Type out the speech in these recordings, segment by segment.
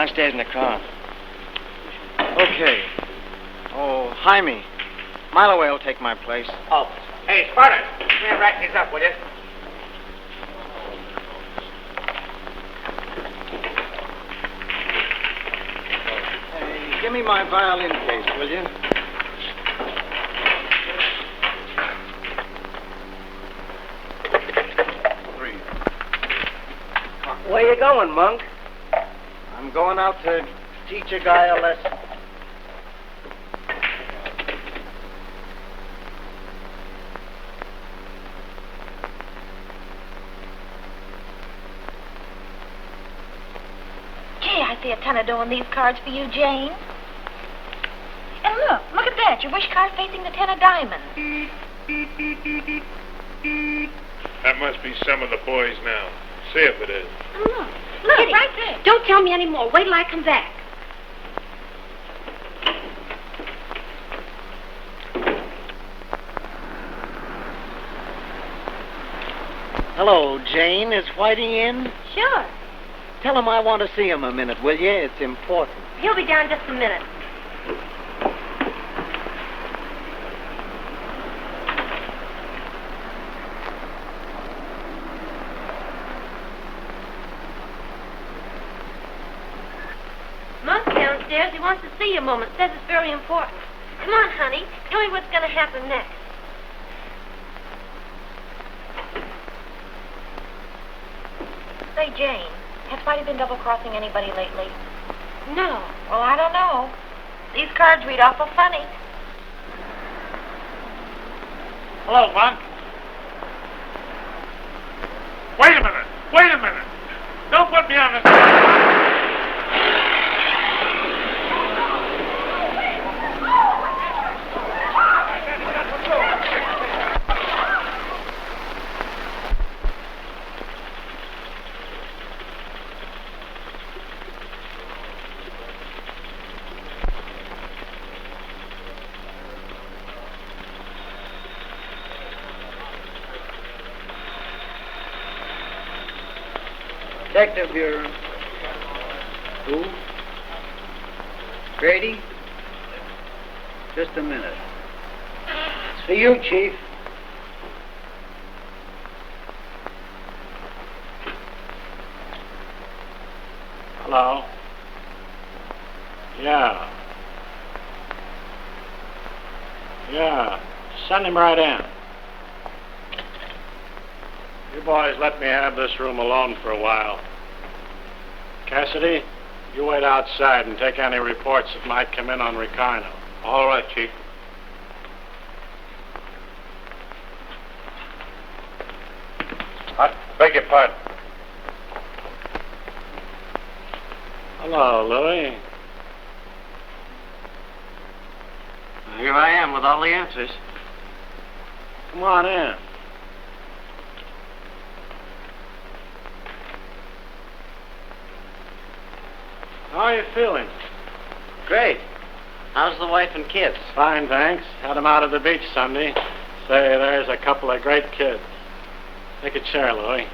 Downstairs in the car. Okay. Oh, Jaime. Mile away will take my place. Oh. Hey, Sparta, come here, write these up, will you? Hey, give me my violin case, will you? Where you going, Monk? I'm going out to teach a guy a lesson. Gee, I see a ton of dough in these cards for you, Jane. And look at that. Your wish card facing the 10 of diamonds. That must be some of the boys now. See if it is. Look, Kitty, right there. Don't tell me any more. Wait till I come back. Hello, Jane. Is Whitey in? Sure. Tell him I want to see him a minute, will you? It's important. He'll be down just a minute. Monk's downstairs. He wants to see you a moment. Says it's very important. Come on, honey. Tell me what's going to happen next. Say, Jane, has Whitey been double-crossing anybody lately? No. Well, I don't know. These cards read awful funny. Hello, Monk. Wait a minute. Wait a minute. Don't put me on the spot. Detective Bureau. Who? Grady? Just a minute. It's for you, Chief. Hello? Yeah. Yeah. Send him right in. You boys let me have this room alone for a while. Cassidy, you wait outside and take any reports that might come in on Ricardo. All right, Chief. I beg your pardon. Hello, Louie. Here I am with all the answers. Come on in. How are you feeling? Great. How's the wife and kids? Fine, thanks. Had them out at the beach Sunday. Say, there's a couple of great kids. Take a chair, Louie.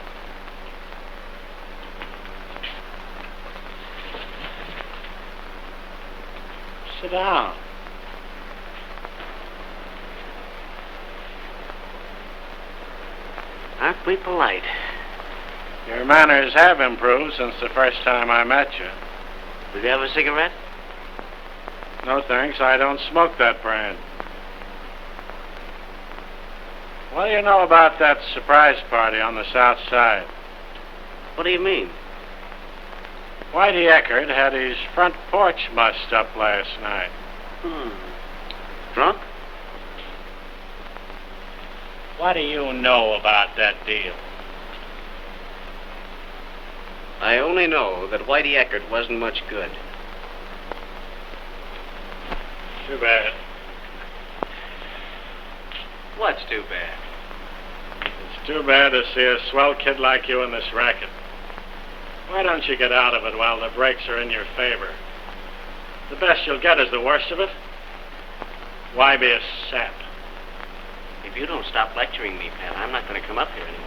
Sit down. Aren't we polite? Your manners have improved since the first time I met you. Will you have a cigarette? No, thanks. I don't smoke that brand. What do you know about that surprise party on the south side? What do you mean? Whitey Eckert had his front porch mussed up last night. Drunk? What do you know about that deal? I only know that Whitey Eckert wasn't much good. Too bad. What's too bad? It's too bad to see a swell kid like you in this racket. Why don't you get out of it while the breaks are in your favor? The best you'll get is the worst of it. Why be a sap? If you don't stop lecturing me, Pat, I'm not going to come up here anymore.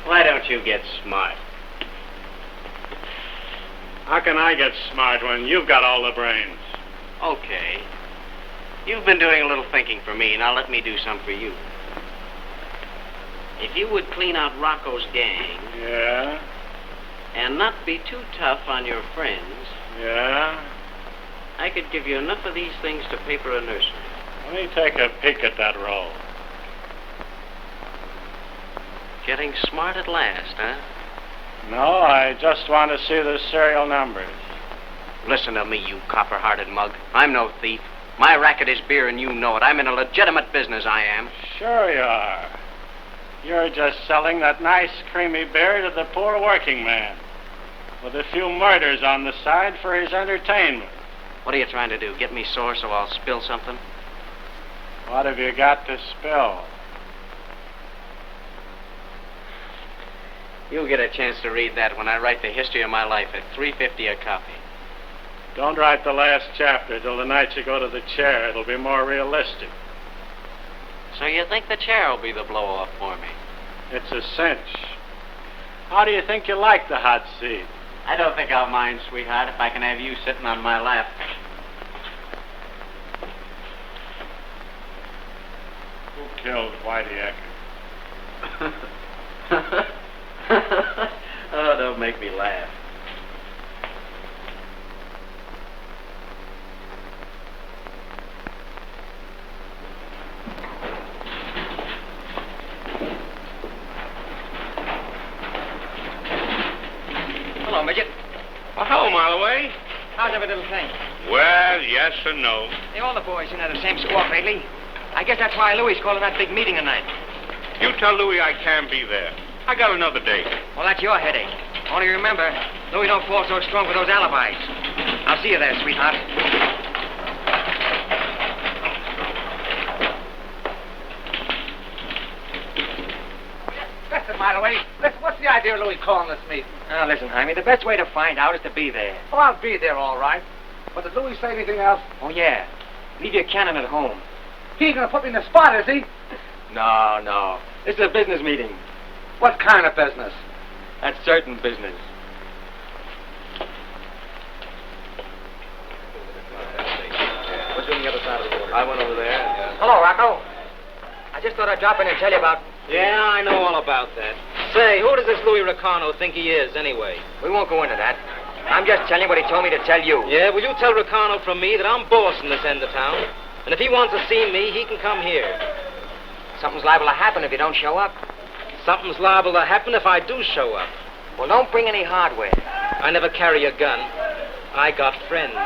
Why don't you get smart? How can I get smart when you've got all the brains? Okay. You've been doing a little thinking for me. Now let me do some for you. If you would clean out Rocco's gang Yeah? and not be too tough on your friends, Yeah? I could give you enough of these things to paper a nursery. Let me take a peek at that roll. Getting smart at last, huh? No, I just want to see the serial numbers. Listen to me, you copper-hearted mug. I'm no thief. My racket is beer, and you know it. I'm in a legitimate business, I am. Sure you are. You're just selling that nice, creamy beer to the poor working man, with a few murders on the side for his entertainment. What are you trying to do? Get me sore so I'll spill something? What have you got to spill? You'll get a chance to read that when I write the history of my life at $3.50 a copy. Don't write the last chapter till the night you go to the chair. It'll be more realistic. So you think the chair will be the blow-off for me? It's a cinch. How do you think you like the hot seat? I don't think I'll mind, sweetheart, if I can have you sitting on my lap. Who killed Whitey Ecker? Oh, don't make me laugh. Hello, Midget. Well, hello, Marloway. How's every little thing? Well, yes and no. Hey, all the boys in at the same squawk lately. I guess that's why Louie's calling that big meeting tonight. You tell Louie I can't be there. I got another date. Well, that's your headache. Only remember, Louie don't fall so strong with those alibis. I'll see you there, sweetheart. Listen, Marloway, listen, what's the idea of Louis calling this meeting? Now, listen, Jaime, the best way to find out is to be there. Oh, I'll be there, all right. But did Louis say anything else? Oh, yeah. Leave your cannon at home. He ain't gonna put me in the spot, is he? No, no. This is a business meeting. What kind of business? That's certain business. What's on the other side of the water? I went over there. Hello, Rocco. I just thought I'd drop in and tell you about... Yeah, I know all about that. Say, who does this Louis Ricano think he is, anyway? We won't go into that. I'm just telling you what he told me to tell you. Yeah, will you tell Ricano from me that I'm boss in this end of town? And if he wants to see me, he can come here. Something's liable to happen if you don't show up. Something's liable to happen if I do show up. Well, don't bring any hardware. I never carry a gun. I got friends.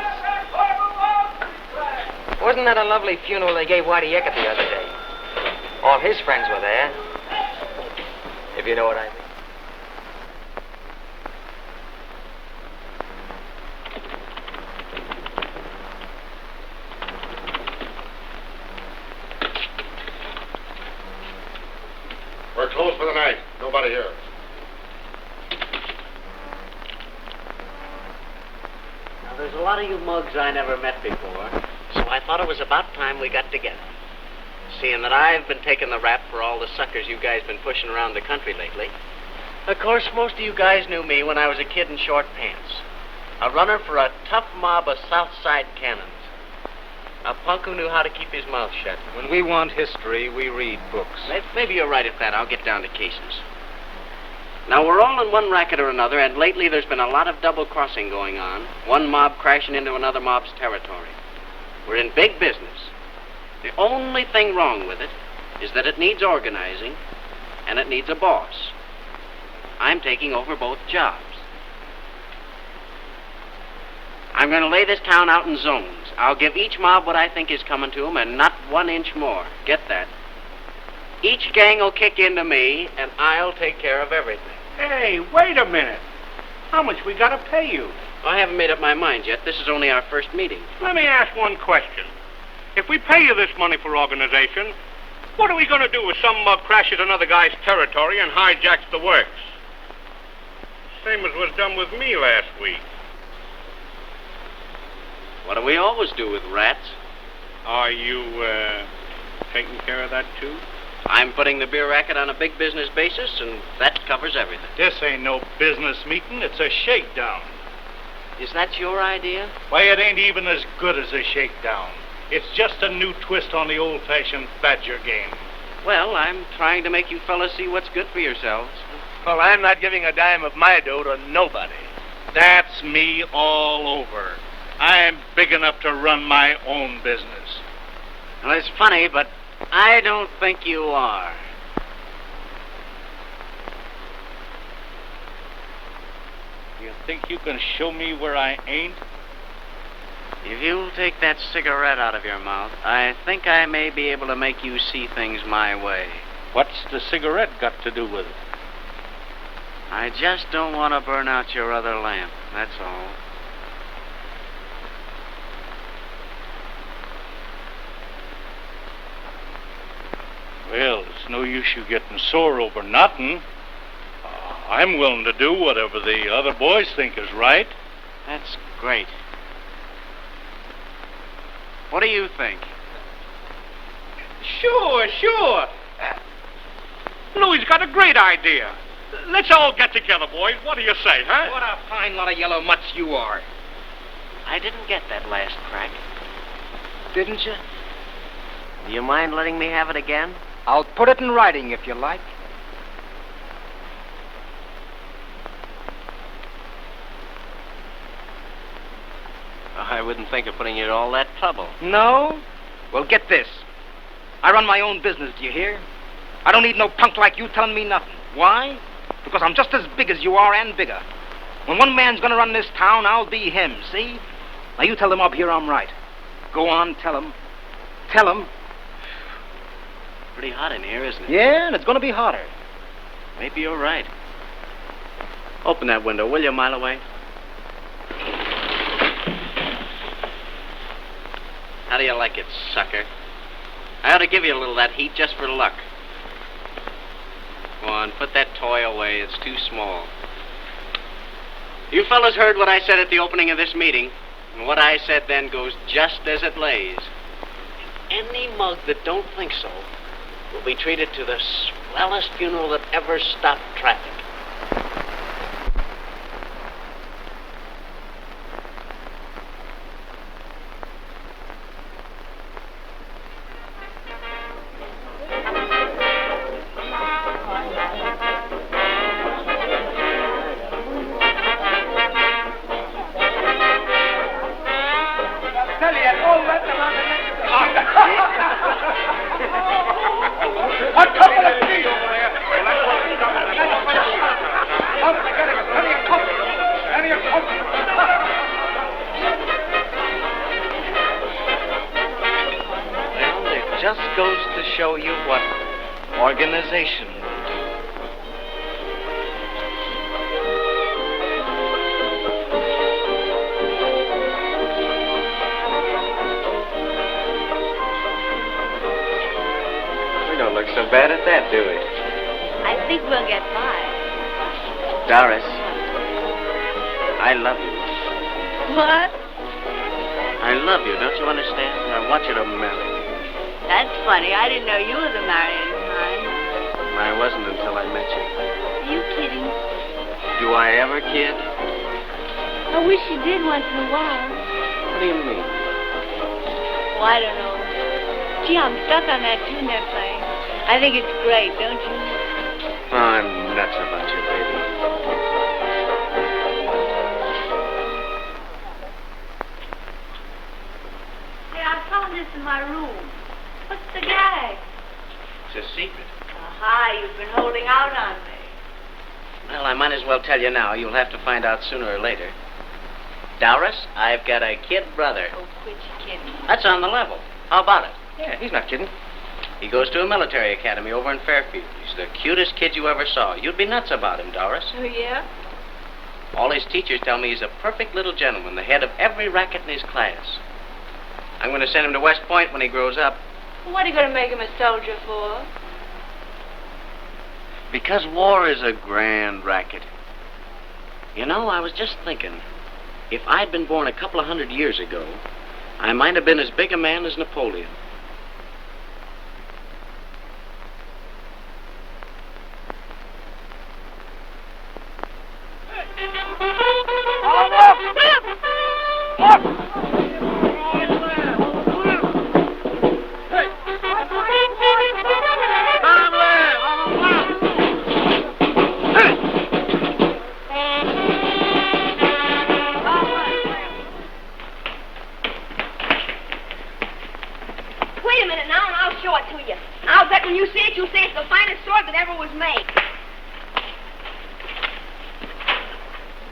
Wasn't that a lovely funeral they gave Whitey Eckert the other day? All his friends were there. If you know what I mean. We're closed for the night. Nobody here. Now, there's a lot of you mugs I never met before, so I thought it was about time we got together. Seeing that I've been taking the rap for all the suckers you guys been pushing around the country lately. Of course, most of you guys knew me when I was a kid in short pants. A runner for a tough mob of South Side cannons. A punk who knew how to keep his mouth shut. When we want history, we read books. Maybe you're right at that. I'll get down to cases. Now, we're all in one racket or another, and lately there's been a lot of double-crossing going on. One mob crashing into another mob's territory. We're in big business. The only thing wrong with it is that it needs organizing, and it needs a boss. I'm taking over both jobs. I'm going to lay this town out in zones. I'll give each mob what I think is coming to them, and not 1 inch more. Get that? Each gang will kick into me, and I'll take care of everything. Hey, wait a minute. How much we gotta pay you? I haven't made up my mind yet. This is only our first meeting. Let me ask one question. If we pay you this money for organization, what are we gonna do if some mug crashes another guy's territory and hijacks the works? Same as was done with me last week. What do we always do with rats? Are you, taking care of that, too? I'm putting the beer racket on a big business basis, and that covers everything. This ain't no business meeting. It's a shakedown. Is that your idea? Why, it ain't even as good as a shakedown. It's just a new twist on the old-fashioned badger game. Well, I'm trying to make you fellas see what's good for yourselves. Well, I'm not giving a dime of my dough to nobody. That's me all over. I'm big enough to run my own business. Well, it's funny, but I don't think you are. You think you can show me where I ain't? If you'll take that cigarette out of your mouth, I think I may be able to make you see things my way. What's the cigarette got to do with it? I just don't want to burn out your other lamp, that's all. Well, it's no use you getting sore over nothing. I'm willing to do whatever the other boys think is right. That's great. What do you think? Sure. Louie's got a great idea. Let's all get together, boys. What do you say, huh? What a fine lot of yellow mutts you are. I didn't get that last crack. Didn't you? Do you mind letting me have it again? I'll put it in writing if you like. I wouldn't think of putting you to all that trouble. No? Well, get this. I run my own business, do you hear? I don't need no punk like you telling me nothing. Why? Because I'm just as big as you are and bigger. When one man's gonna run this town, I'll be him, see? Now you tell them up here I'm right. Go on, tell them. Tell them. Pretty hot in here, isn't it? Yeah, and it's gonna be hotter. Maybe you're right. Open that window, will you, mile away? How do you like it, sucker? I ought to give you a little of that heat just for luck. Go on, put that toy away. It's too small. You fellas heard what I said at the opening of this meeting, and what I said then goes just as it lays. Any mug that don't think so will be treated to the swellest funeral that ever stopped traffic. Just goes to show you what organization will do. We don't look so bad at that, do we? I think we'll get by. Doris, I love you. What? I love you, don't you understand? I want you to marry me. That's funny. I didn't know you were the marrying kind. I wasn't until I met you. Are you kidding? Do I ever kid? I wish you did once in a while. What do you mean? Oh, I don't know. Gee, I'm stuck on that tune they're playing. I think it's great, don't you? Oh, I'm nuts about you, baby. Hey, I found this in my room. What's the gag? It's a secret. Aha, you've been holding out on me. Well, I might as well tell you now. You'll have to find out sooner or later. Doris, I've got a kid brother. Oh, quit your kidding. That's on the level. How about it? Yeah, he's not kidding. He goes to a military academy over in Fairfield. He's the cutest kid you ever saw. You'd be nuts about him, Doris. Oh, yeah? All his teachers tell me he's a perfect little gentleman, the head of every racket in his class. I'm going to send him to West Point when he grows up. What are you going to make him a soldier for? Because war is a grand racket. You know, I was just thinking, if I'd been born a couple of 100 years ago, I might have been as big a man as Napoleon. Wait a minute now, and I'll show it to you. I'll bet when you see it, you'll say it's the finest sword that ever was made.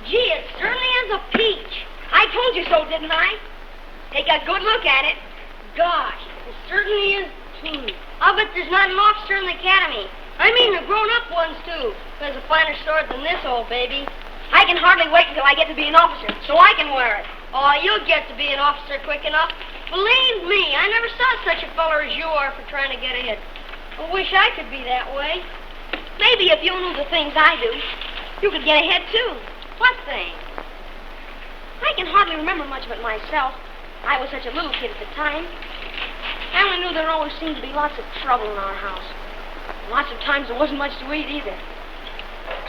Gee, it certainly is a peach. I told you so, didn't I? Take a good look at it. Gosh, it certainly is, too. I'll bet there's not an officer in the academy. I mean the grown-up ones, too. There's a finer sword than this, old baby. I can hardly wait until I get to be an officer, so I can wear it. Oh, you'll get to be an officer quick enough. Believe me, I never saw such a feller as you are for trying to get ahead. I wish I could be that way. Maybe if you knew the things I do, you could get ahead, too. What thing? I can hardly remember much of it myself. I was such a little kid at the time. I only knew there always seemed to be lots of trouble in our house. Lots of times there wasn't much to eat either.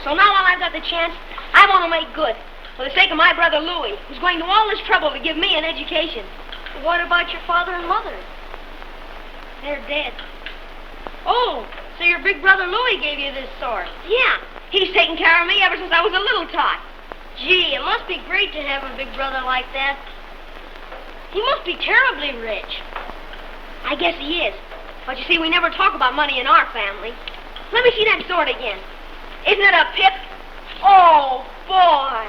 So now while I've got the chance, I want to make good. For the sake of my brother Louis, who's going to all this trouble to give me an education. What about your father and mother? They're dead. Oh, so your big brother Louis gave you this sword? Yeah. He's taken care of me ever since I was a little tot. Gee, it must be great to have a big brother like that. He must be terribly rich. I guess he is. But you see, we never talk about money in our family. Let me see that sword again. Isn't it a pip? Oh, boy.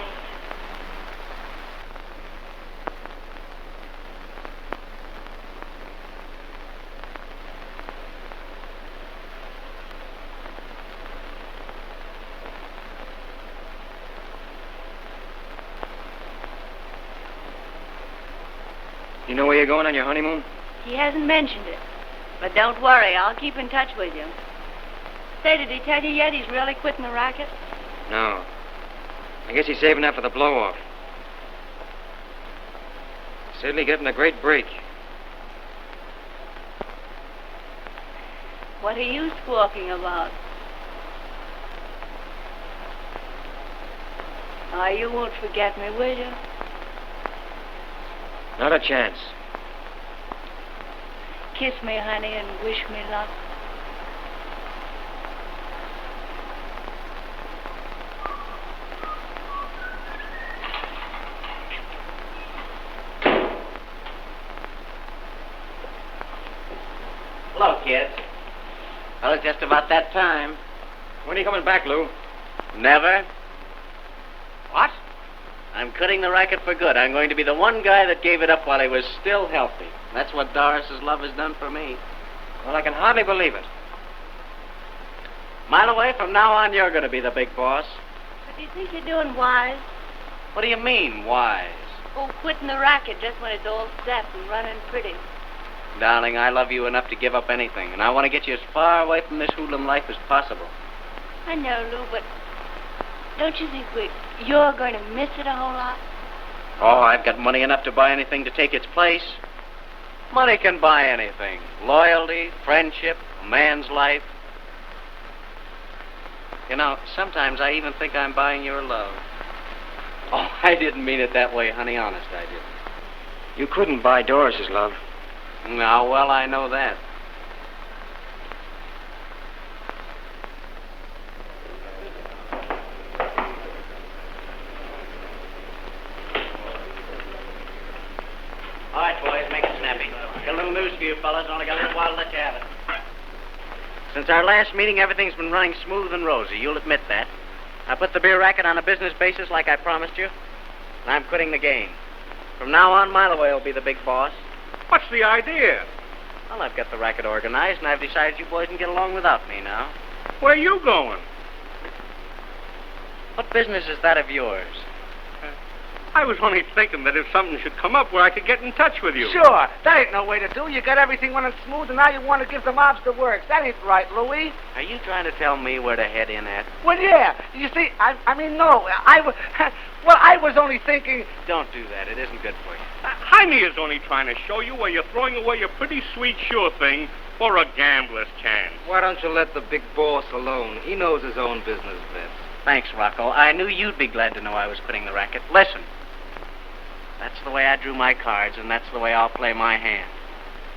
You know where you're going on your honeymoon? He hasn't mentioned it. But don't worry, I'll keep in touch with you. Say, did he tell you yet he's really quitting the racket? No. I guess he's saving up for the blow-off. Certainly getting a great break. What are you squawking about? Oh, you won't forget me, will you? Not a chance. Kiss me, honey, and wish me luck. Hello, kids. Well, it's just about that time. When are you coming back, Lou? Never. What? I'm quitting the racket for good. I'm going to be the one guy that gave it up while he was still healthy. That's what Doris's love has done for me. Well, I can hardly believe it. Mile away, from now on, you're going to be the big boss. But do you think you're doing wise? What do you mean, wise? Oh, quitting the racket just when it's all set and running pretty. Darling, I love you enough to give up anything, and I want to get you as far away from this hoodlum life as possible. I know, Lou, but don't you think you're going to miss it a whole lot? Oh, I've got money enough to buy anything to take its place. Money can buy anything. Loyalty, friendship, a man's life. You know, sometimes I even think I'm buying your love. Oh, I didn't mean it that way, honey. Honest, I didn't. You couldn't buy Doris's love. Now, well, I know that. All right, boys, make it snappy. Got a little news for you fellas. Only got a little while to let you have it. Since our last meeting, everything's been running smooth and rosy. You'll admit that. I put the beer racket on a business basis like I promised you, and I'm quitting the game. From now on, Mileway will be the big boss. What's the idea? Well, I've got the racket organized, and I've decided you boys can get along without me now. Where are you going? What business is that of yours? I was only thinking that if something should come up where I could get in touch with you. Sure. That ain't no way to do. You got everything running smooth, and now you want to give the mobs the works. That ain't right, Louis. Are you trying to tell me where to head in at? Well, yeah. You see, I mean, no. Well, I was only thinking... Don't do that. It isn't good for you. Jaime is only trying to show you where you're throwing away a pretty sweet sure thing for a gambler's chance. Why don't you let the big boss alone? He knows his own business best. Thanks, Rocco. I knew you'd be glad to know I was quitting the racket. Listen. That's the way I drew my cards, and that's the way I'll play my hand.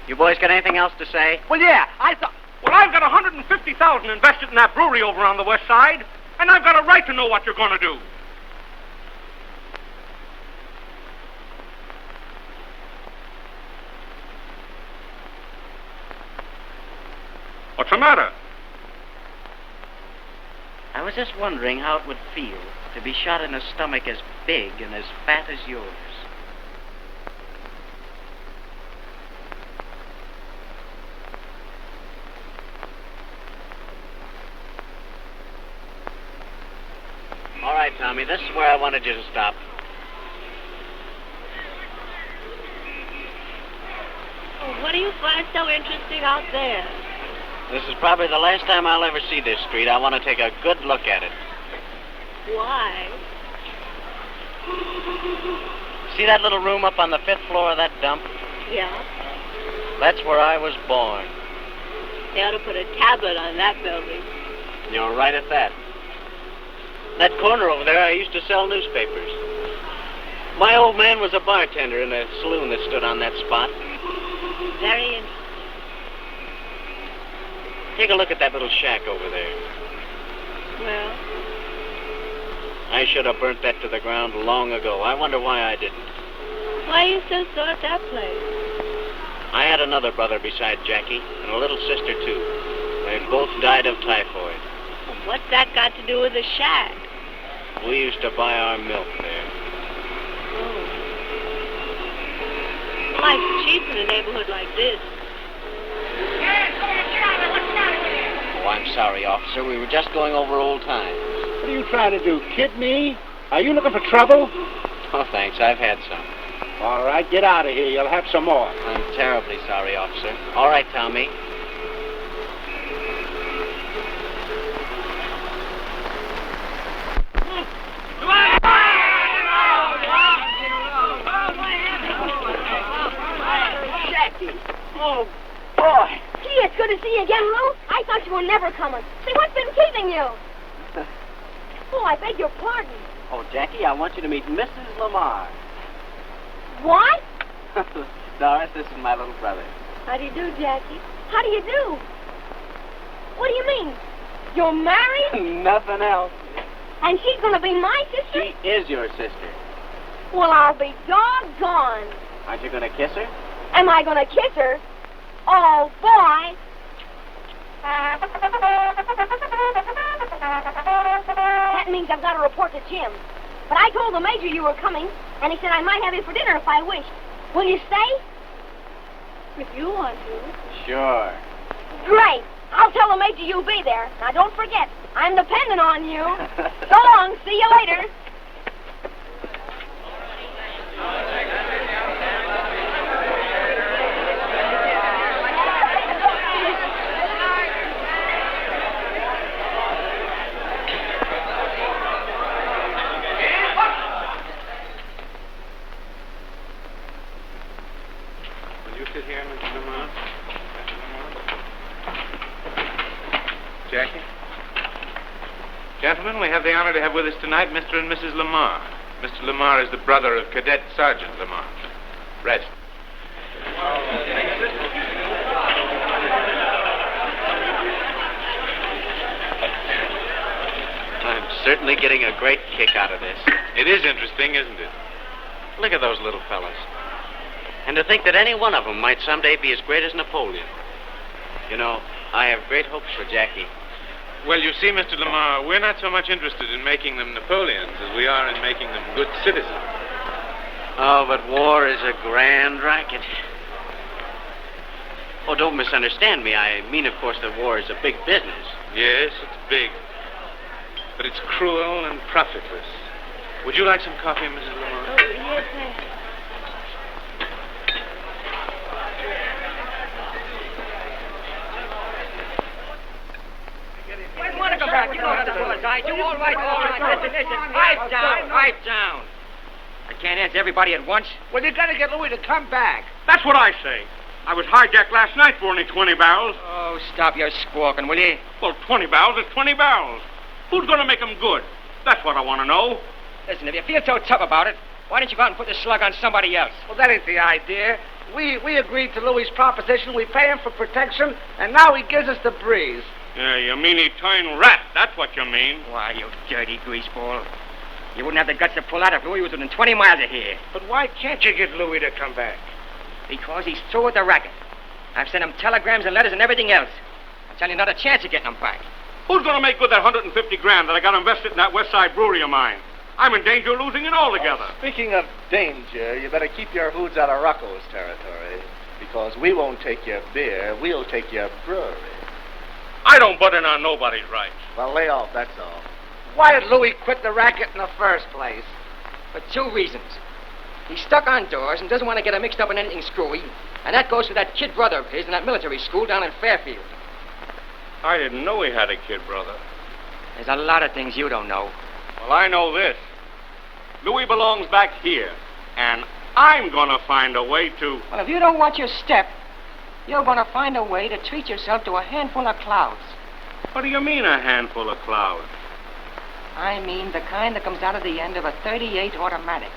You boys got anything else to say? Well, yeah, Well, I've got $150,000 invested in that brewery over on the west side, and I've got a right to know what you're going to do. What's the matter? I was just wondering how it would feel to be shot in a stomach as big and as fat as yours. All right, Tommy, this is where I wanted you to stop. Oh, what do you find so interesting out there? This is probably the last time I'll ever see this street. I want to take a good look at it. Why? See that little room up on the 5th floor of that dump? Yeah. That's where I was born. They ought to put a tablet on that building. You're right at that. That corner over there, I used to sell newspapers. My old man was a bartender in a saloon that stood on that spot. Very interesting. Take a look at that little shack over there. Well? I should have burnt that to the ground long ago. I wonder why I didn't. Why are you so sore at that place? I had another brother beside Jackie, and a little sister, too. They both died of typhoid. Well, what's that got to do with the shack? We used to buy our milk there. Oh. Life's cheap in a neighborhood like this. Oh, I'm sorry, officer. We were just going over old times. What are you trying to do, kid me? Are you looking for trouble? Oh, thanks. I've had some. All right, get out of here. You'll have some more. I'm terribly sorry, officer. All right, Tommy. Oh, boy. Gee, it's good to see you again, Lou. I thought you were never coming. Say, what's been keeping you? Oh, I beg your pardon. Oh, Jackie, I want you to meet Mrs. Lamar. What? Doris, this is my little brother. How do you do, Jackie? How do you do? What do you mean? You're married? Nothing else. And she's going to be my sister? She is your sister. Well, I'll be doggone. Aren't you going to kiss her? Am I going to kiss her? Oh, boy. That means I've got to report to Jim. But I told the major you were coming, and he said I might have you for dinner if I wished. Will you stay? If you want to. Sure. Great. I'll tell the major you'll be there. Now, don't forget, I'm dependent on you. So long. See you later. Will you sit here, Mrs. Lamar? Jackie? Gentlemen, we have the honor to have with us tonight Mr. and Mrs. Lamar. Mr. Lamar is the brother of Cadet Sergeant Lamar. Rest. I'm certainly getting a great kick out of this. It is interesting, isn't it? Look at those little fellas. And to think that any one of them might someday be as great as Napoleon. You know, I have great hopes for Jackie. Well, you see, Mr. Lamar, we're not so much interested in making them Napoleons as we are in making them good citizens. Oh, but war is a grand racket. Oh, don't misunderstand me. I mean, of course, that war is a big business. Yes, it's big. But it's cruel and profitless. Would you like some coffee, Mrs. Lamar? Oh, yes, thanks. Come back. You know how to apologize. You all right, all right. Listen. Pipe down, pipe down. I can't answer everybody at once. Well, you got to get Louis to come back. That's what I say. I was hijacked last night for only 20 barrels. Oh, stop your squawking, will you? Well, 20 barrels is 20 barrels. Who's going to make them good? That's what I want to know. Listen, if you feel so tough about it, why Why didn't you go out and put the slug on somebody else? Well, that ain't the idea. We agreed to Louis' proposition. We pay him for protection, and now he gives us the breeze. Yeah, you mean he turned rat. That's what you mean. Why, you dirty greaseball. You wouldn't have the guts to pull out if Louis was within 20 miles of here. But why can't you get Louis to come back? Because he's through with the racket. I've sent him telegrams and letters and everything else. I tell you, not a chance of getting him back. Who's going to make good that $150,000 that I got invested in that West Side brewery of mine? I'm in danger of losing it altogether. Speaking of danger, you better keep your hoods out of Rocco's territory. Because we won't take your beer, we'll take your brewery. I don't butt in on nobody's rights. Well, lay off, that's all. Why did Louis quit the racket in the first place? For two reasons. He's stuck on doors and doesn't want to get him mixed up in anything screwy. And that goes for that kid brother of his in that military school down in Fairfield. I didn't know he had a kid brother. There's a lot of things you don't know. Well, I know this. Louis belongs back here. And I'm going to find a way to... Well, if you don't watch your step, you're going to find a way to treat yourself to a handful of clouds. What do you mean, a handful of clouds? I mean the kind that comes out of the end of a .38 automatic.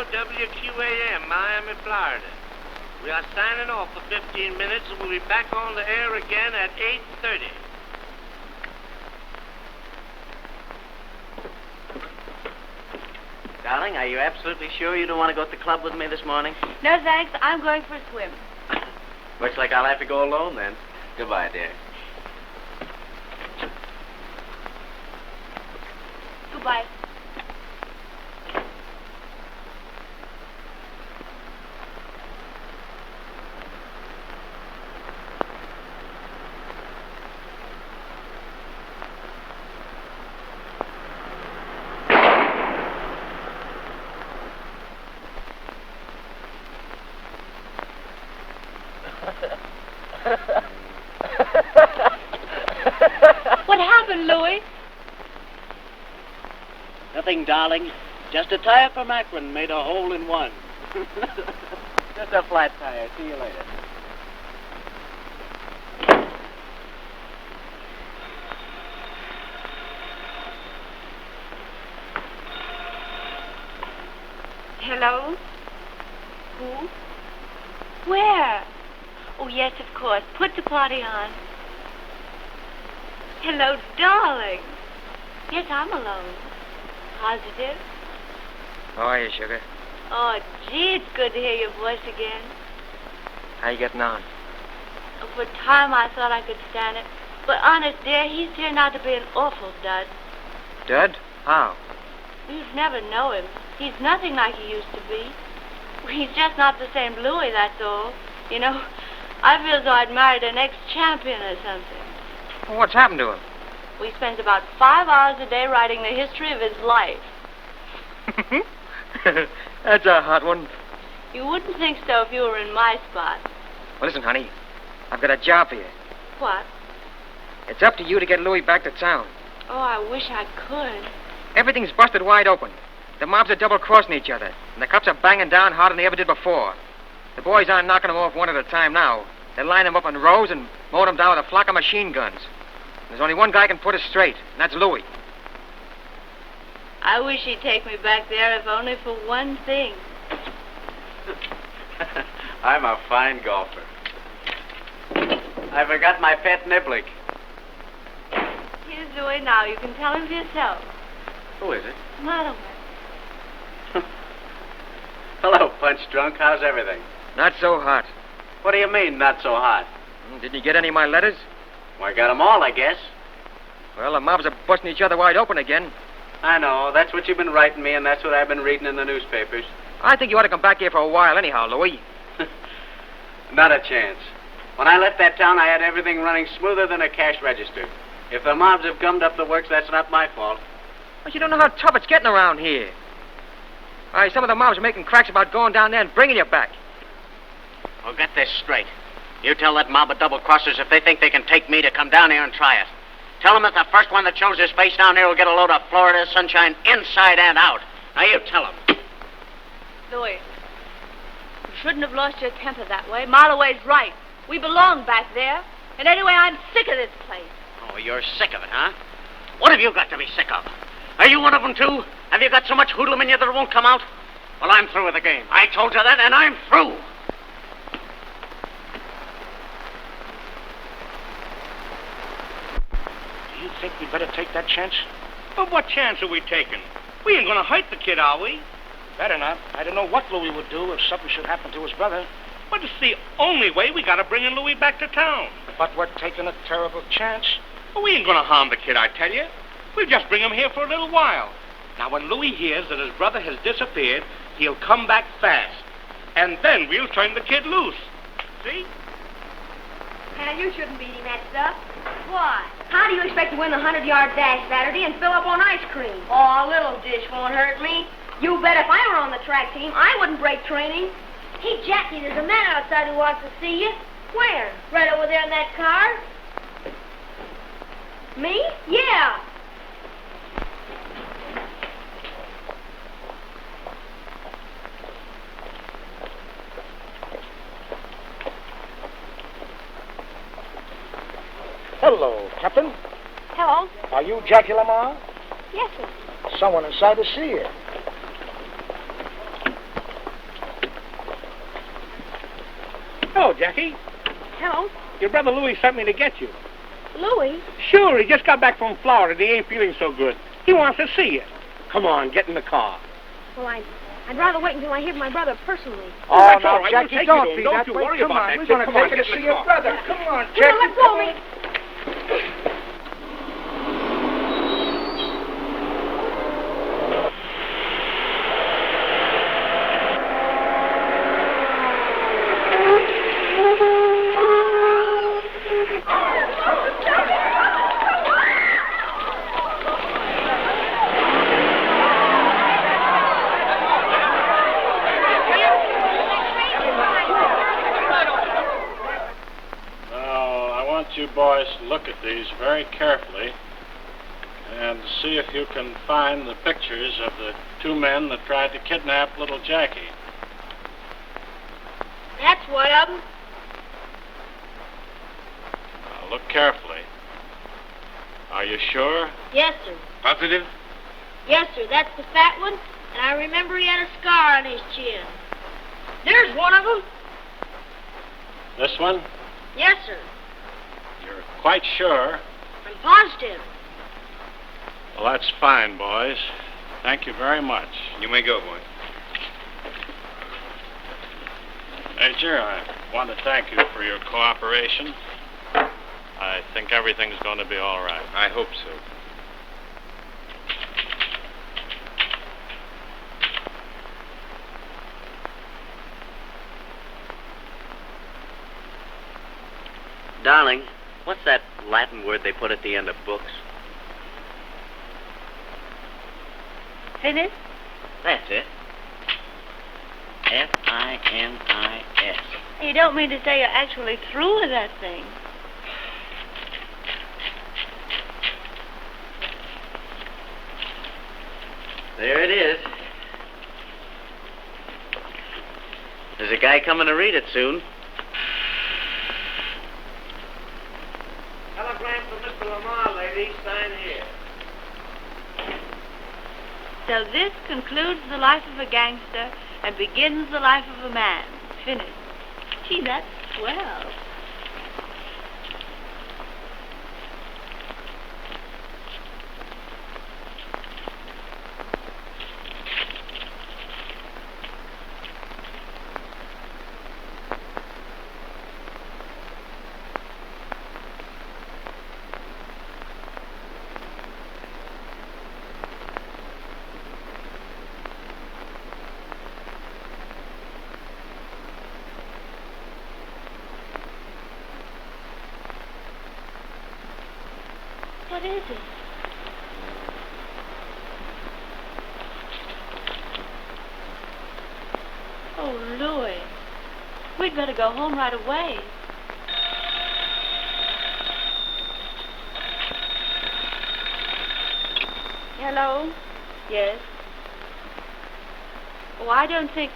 WQAM, Miami, Florida. We are signing off for 15 minutes and we'll be back on the air again at 8:30. Darling, are you absolutely sure you don't want to go to the club with me this morning? No, thanks. I'm going for a swim. Looks like I'll have to go alone then. Goodbye, dear. Goodbye. What happened, Louis? Nothing, darling. Just a tire from Akron made a hole in one. Just a flat tire. See you later. Hello? Who? Where? Oh, yes, of course. Put the party on. Hello, darling. Yes, I'm alone. Positive? How are you, sugar? Oh, gee, it's good to hear your voice again. How you getting on? Oh, for a time I thought I could stand it. But honest, dear, he's turned out to be an awful dud. Dud? How? You'd never know him. He's nothing like he used to be. He's just not the same Louis, that's all. You know, I feel as though I'd married an ex-champion or something. Well, what's happened to him? We spends about 5 hours a day writing the history of his life. That's a hot one. You wouldn't think so if you were in my spot. Well, listen, honey. I've got a job for you. What? It's up to you to get Louis back to town. Oh, I wish I could. Everything's busted wide open. The mobs are double-crossing each other, and the cops are banging down harder than they ever did before. The boys aren't knocking them off one at a time now. They line them up in rows and mow them down with a flock of machine guns. There's only one guy can put us straight, and that's Louis. I wish he'd take me back there, if only for one thing. I'm a fine golfer. I forgot my pet niblick. Here's Louis now. You can tell him for yourself. Who is it? Not Hello, Punch Drunk. How's everything? Not so hot. What do you mean, not so hot? Did you get any of my letters? Well, I got 'em all, I guess. Well, the mobs are busting each other wide open again. I know. That's what you've been writing me, and that's what I've been reading in the newspapers. I think you ought to come back here for a while anyhow, Louis. Not a chance. When I left that town, I had everything running smoother than a cash register. If the mobs have gummed up the works, that's not my fault. But you don't know how tough it's getting around here. All right, some of the mobs are making cracks about going down there and bringing you back. Well, get this straight. You tell that mob of double-crossers if they think they can take me to come down here and try it. Tell them that the first one that shows his face down here will get a load of Florida sunshine inside and out. Now, you tell them. Louis, you shouldn't have lost your temper that way. Marloway's right. We belong back there. And anyway, I'm sick of this place. Oh, you're sick of it, huh? What have you got to be sick of? Are you one of them, too? Have you got so much hoodlum in you that it won't come out? Well, I'm through with the game. I told you that, and I'm through. Do you think we'd better take that chance? But what chance are we taking? We ain't gonna hurt the kid, are we? Better not. I don't know what Louis would do if something should happen to his brother. But it's the only way we gotta bring in Louis back to town. But we're taking a terrible chance. Well, we ain't gonna harm the kid, I tell you. We'll just bring him here for a little while. Now, when Louis hears that his brother has disappeared, he'll come back fast. And then we'll turn the kid loose. See? Now, you shouldn't be eating that stuff. Why? How do you expect to win the 100-yard dash Saturday and fill up on ice cream? Oh, a little dish won't hurt me. You bet if I were on the track team, I wouldn't break training. Hey, Jackie, there's a man outside who wants to see you. Where? Right over there in that car. Me? Yeah. Hello, Captain. Hello? Are you Jackie Lamar? Yes, sir. Someone inside to see you. Hello, Jackie. Hello? Your brother Louis sent me to get you. Louis? Sure, he just got back from Florida. He ain't feeling so good. He wants to see you. Come on, get in the car. Well, I'd rather wait until I hear my brother personally. Oh, that's now, all right. Jackie, We'll take don't you be to him. that Don't you way. worry Come about on, that, we're kid. going to Come on, take you get to in see the your car. brother. Come on, Come Jackie. on, let go of me. You boys look at these very carefully and see if you can find the pictures of the two men that tried to kidnap little Jackie. That's one of them. Now look carefully. Are you sure? Yes, sir. Positive? Yes, sir. That's the fat one. And I remember he had a scar on his chin. There's one of them. This one? Yes, sir. You're quite sure? I'm positive. Well, that's fine, boys. Thank you very much. You may go, boy. Major, I want to thank you for your cooperation. I think everything's going to be all right. I hope so. Darling, what's that Latin word they put at the end of books? Finis? That's it. F-I-N-I-S. You don't mean to say you're actually through with that thing. There it is. There's a guy coming to read it soon. Telegram from Mr. Lamar, lady. Sign here. So this concludes the life of a gangster and begins the life of a man. Finished. Gee, that's swell. What is it? Oh, Louis. We'd better go home right away. Hello? Yes? Oh, I don't think...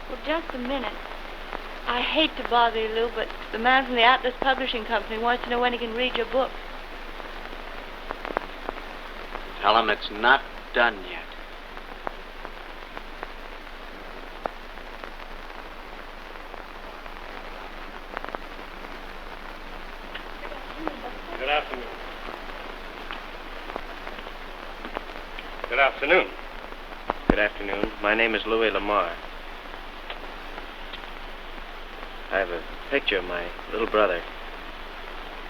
Well, just a minute. I hate to bother you, Lou, but the man from the Atlas Publishing Company wants to know when he can read your book. Tell him it's not done yet. Good afternoon. Good afternoon. Good afternoon. My name is Louis Lamar. I have a picture of my little brother.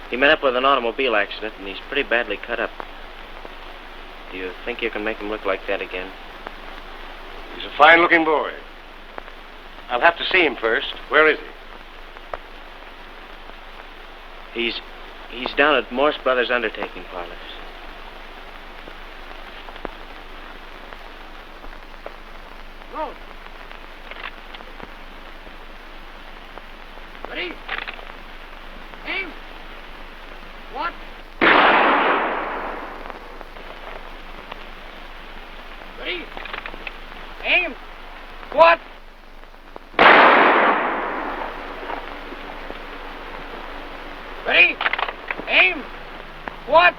He met up with an automobile accident, and he's pretty badly cut up. Do you think you can make him look like that again? He's a fine-looking boy. I'll have to see him first. Where is he? He's down at Morse Brothers Undertaking Parlors. No. Ready? Aim. What? Ready? Aim. What? Ready? Aim. What?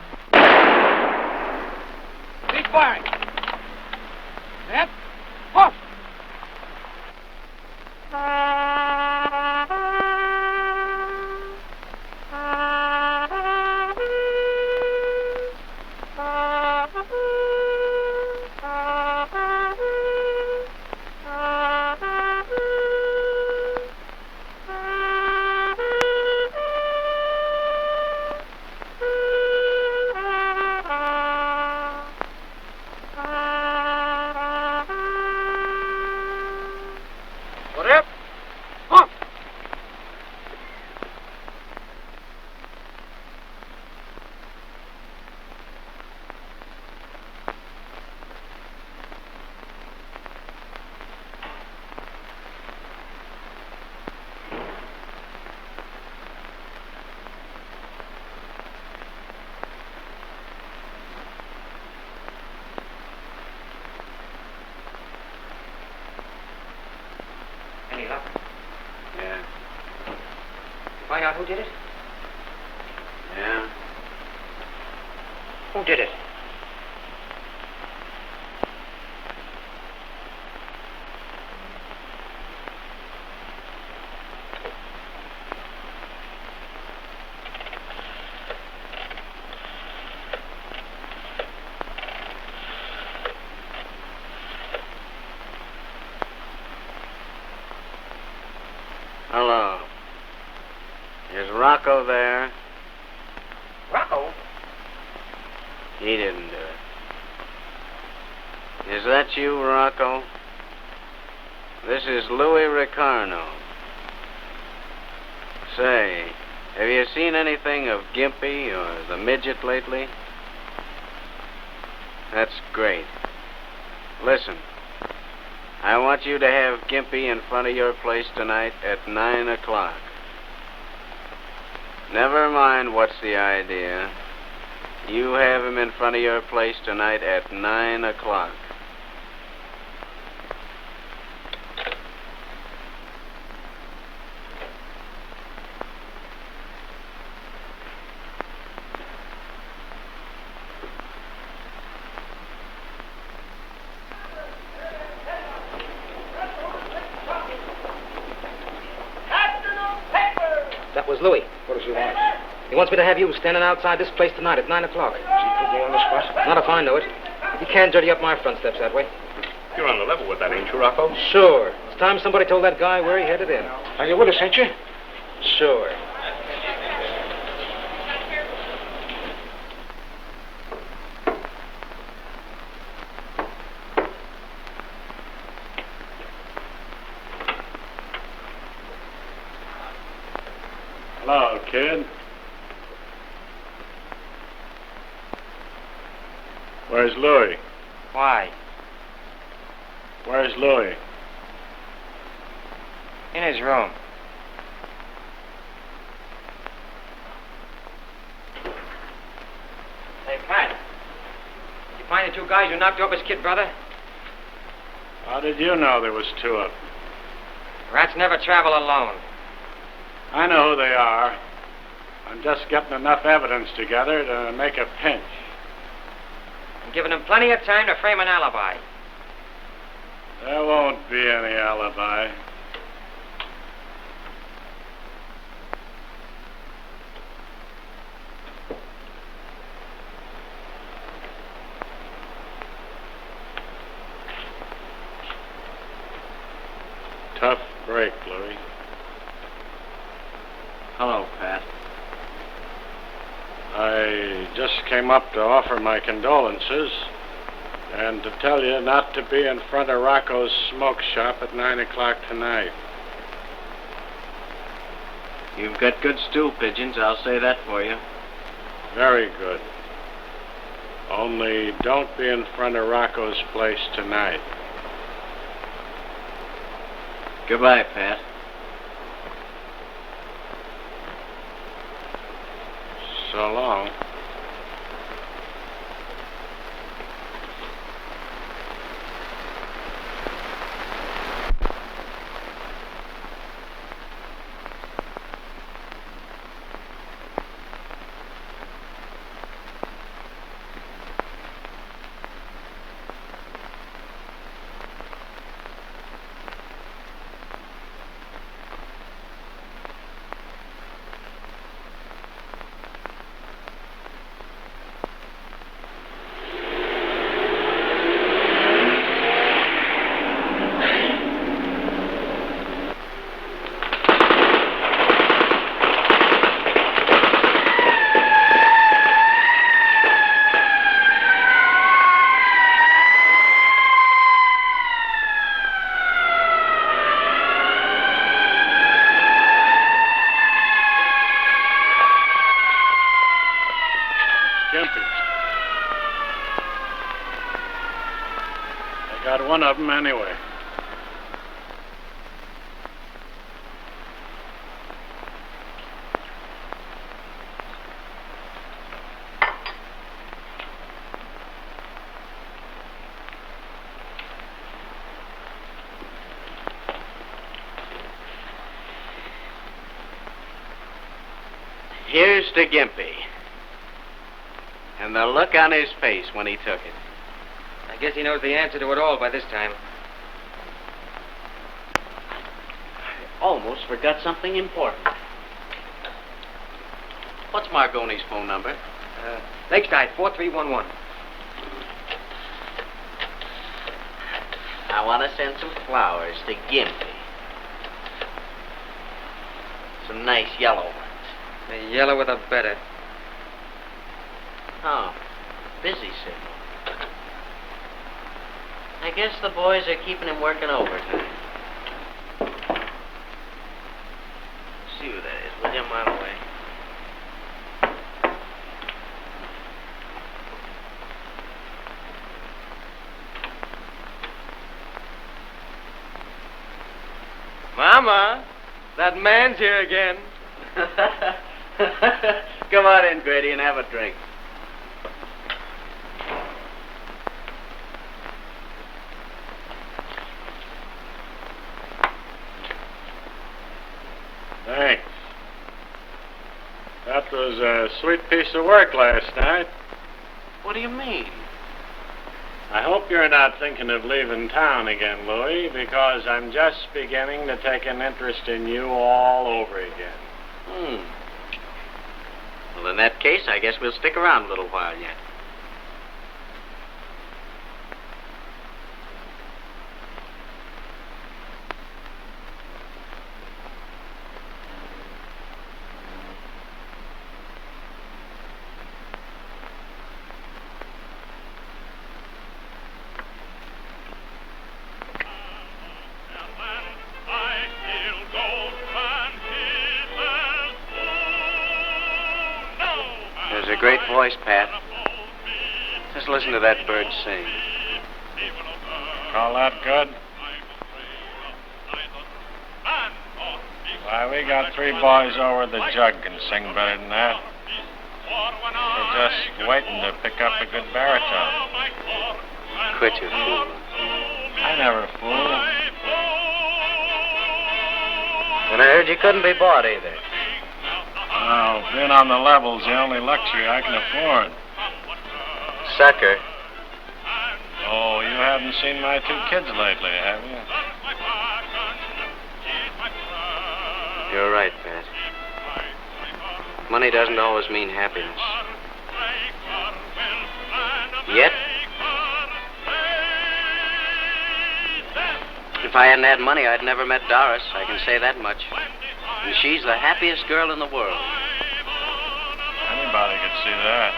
Big firing. Set. Off. What up? Off. Any luck? Yeah. You find out who did it? Yeah. Who did it? Hello. Is Rocco there? Rocco? He didn't do it. Is that you, Rocco? This is Louis Ricardo. Say, have you seen anything of Gimpy or the midget lately? That's great. Listen, I want you to have Gimpy in front of your place tonight at 9 o'clock. Never mind what's the idea. You have him in front of your place tonight at 9 o'clock. That was Louis. What does he want? He wants me to have you standing outside this place tonight at 9 o'clock. Does he put me on the spot? Not if I know it. You can't dirty up my front steps that way. You're on the level with that, ain't you, Rocco? Sure. It's time somebody told that guy where he headed in. Are you with us, ain't you? Sure. Hello, kid. Where's Louis? Why? Where's Louis? In his room. Hey, Pat. You find the two guys who knocked off his kid brother? How did you know there was two of them? Rats never travel alone. I know who they are. I'm just getting enough evidence together to make a pinch. I'm giving them plenty of time to frame an alibi. There won't be any alibi. Tough break, Louis. Hello, Pat. I just came up to offer my condolences and to tell you not to be in front of Rocco's smoke shop at 9 o'clock tonight. You've got good stool pigeons, I'll say that for you. Very good. Only don't be in front of Rocco's place tonight. Goodbye, Pat. So long. Got one of them anyway. Here's to Gimpy. And the look on his face when he took it. I guess he knows the answer to it all by this time. I almost forgot something important. What's Margoni's phone number? Lakeside, 4311. I want to send some flowers to Gimpy. Some nice yellow ones. The yellow with a better. Oh, busy signal. I guess the boys are keeping him working overtime. See who that is. Will you, a mile away? Mama, that man's here again. Come on in, Grady, and have a drink. Thanks. That was a sweet piece of work last night. What do you mean? I hope you're not thinking of leaving town again, Louis, because I'm just beginning to take an interest in you all over again. Well, in that case, I guess we'll stick around a little while yet. There's a great voice, Pat. Just listen to that bird sing. Call that good? Why, we got 3 boys over the jug can sing better than that. They're just waiting to pick up a good baritone. Quit your fooling. I never fool. And I heard you couldn't be bought either. Well, being on the level's the only luxury I can afford. Sucker. Oh, you haven't seen my 2 kids lately, have you? You're right, Pat. Money doesn't always mean happiness. Yet, if I hadn't had money, I'd never met Doris. I can say that much. And she's the happiest girl in the world. Anybody could see that.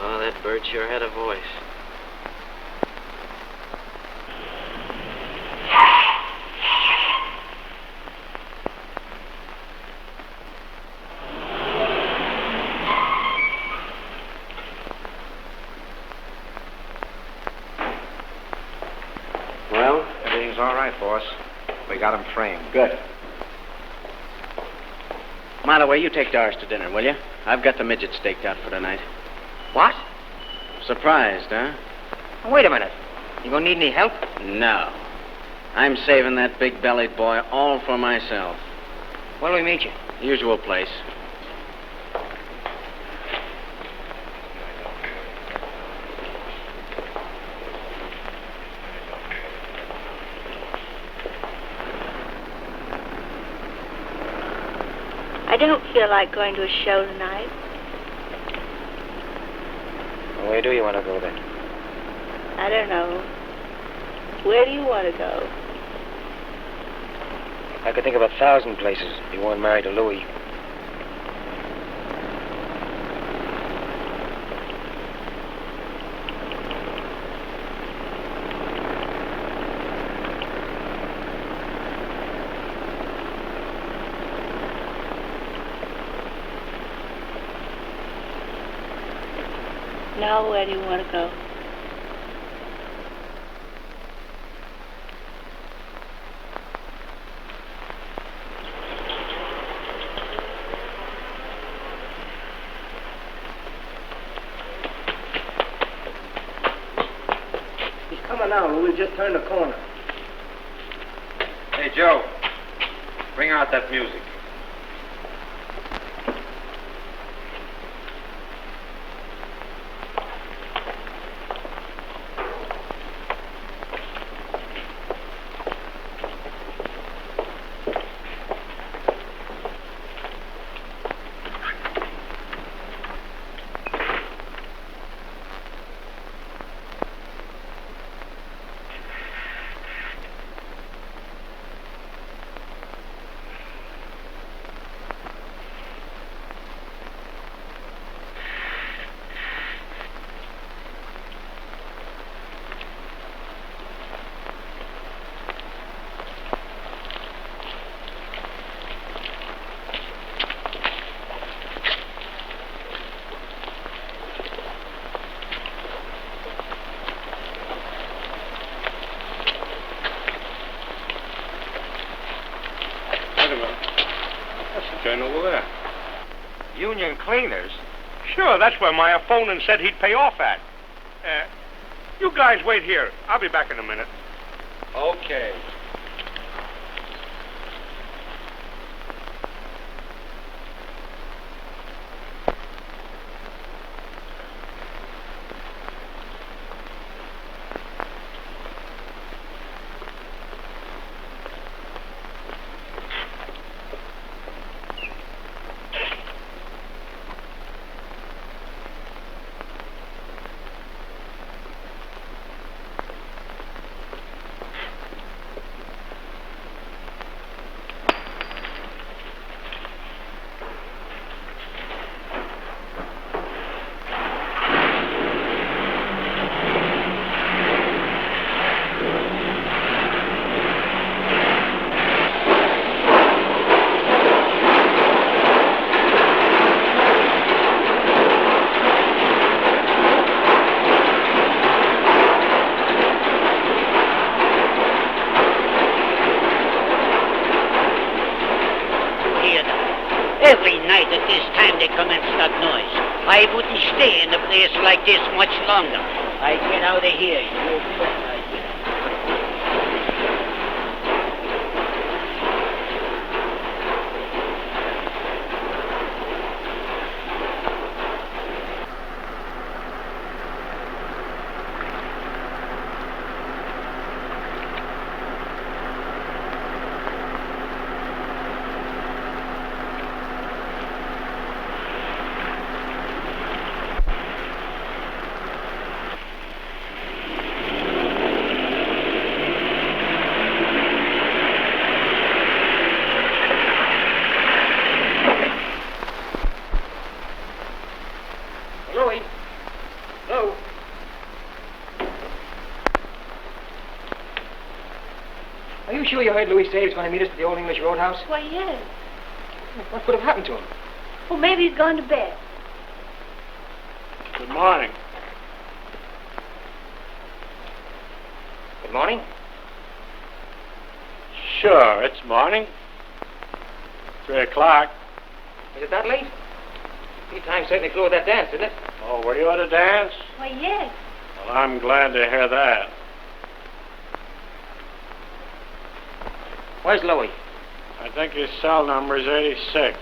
Oh, that bird sure had a voice. Well, everything's all right, boss. We got him framed. Good. Marloway, you take Doris to dinner, will you? I've got the midget staked out for tonight. What? Surprised, huh? Wait a minute. You gonna need any help? No. I'm saving that big-bellied boy all for myself. Where'll we meet you? Usual place. I don't feel like going to a show tonight. Well, where do you want to go then? I don't know. Where do you want to go? I could think of 1,000 places if you weren't married to Louis. Now, where do you want to go? He's coming now, Louis. Just turn the corner. Hey, Joe. Bring out that music. trouble there? Union Cleaners? Sure, that's where Meyer phoned and said he'd pay off at. You guys wait here. I'll be back in a minute. Okay. Every night at this time they commence that noise. I wouldn't stay in a place like this much longer. I get out of here, you bet I will. Louis? Lou? Are you sure you heard Louis say he was going to meet us at the Old English Roadhouse? Why, yes. What could have happened to him? Well, maybe he's gone to bed. Good morning. Good morning. Sure, it's morning. 3 o'clock. Is it that late? Your time certainly flew with that dance, didn't it? Oh, were you at a dance? Why, yes. Well, I'm glad to hear that. Where's Louis? I think his cell number's 86.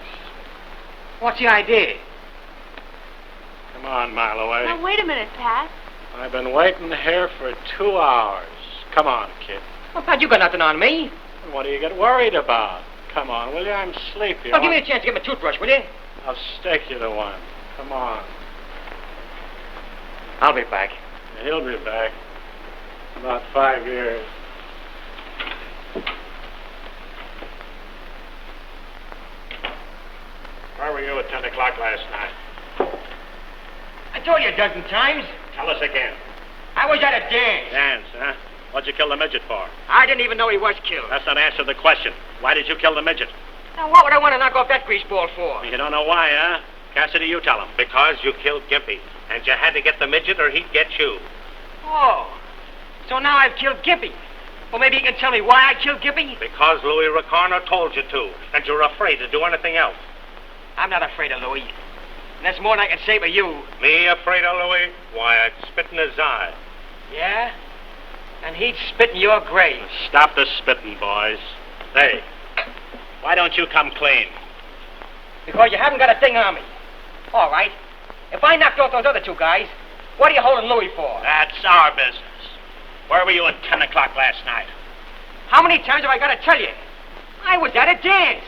What's the idea? Come on, Miloway. Now, wait a minute, Pat. I've been waiting here for 2 hours. Come on, kid. Well, Pat, you got nothing on me. What do you get worried about? Come on, will you? I'm sleepy. Well, give me a chance to get my toothbrush, will you? I'll stake you to one. Come on. I'll be back. He'll be back. About 5 years. Where were you at 10 o'clock last night? I told you a dozen times. Tell us again. I was at a dance. Dance, huh? What'd you kill the midget for? I didn't even know he was killed. That's not answer the question. Why did you kill the midget? Now, what would I want to knock off that greaseball for? You don't know why, huh? Cassidy, you tell him. Because you killed Gimpy, and you had to get the midget or he'd get you. Oh. So now I've killed Gimpy. Well, maybe you can tell me why I killed Gimpy? Because Louis Racorno told you to, and you're afraid to do anything else. I'm not afraid of Louis. And that's more than I can say for you. Me afraid of Louis? Why, I'd spit in his eye. Yeah? And he'd spit in your grave. Stop the spitting, boys. Hey, why don't you come clean? Because you haven't got a thing on me. All right. If I knocked off those other 2 guys, what are you holding Louis for? That's our business. Where were you at 10 o'clock last night? How many times have I got to tell you? I was at a dance.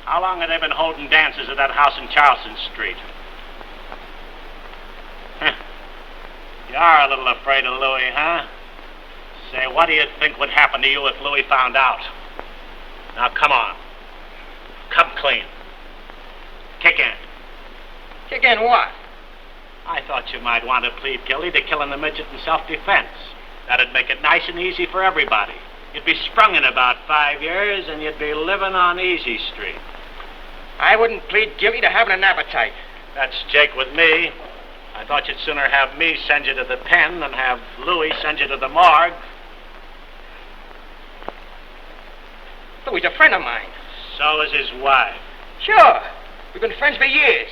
How long have they been holding dances at that house in Charleston Street? You are a little afraid of Louis, huh? Say, what do you think would happen to you if Louis found out? Now, come on. Come clean. Kick in. Kick in what? I thought you might want to plead guilty to killing the midget in self-defense. That'd make it nice and easy for everybody. You'd be sprung in about 5 years, and you'd be living on Easy Street. I wouldn't plead guilty to having an appetite. That's Jake with me. I thought you'd sooner have me send you to the pen than have Louis send you to the morgue. Louis' a friend of mine. So is his wife. Sure. We've been friends for years.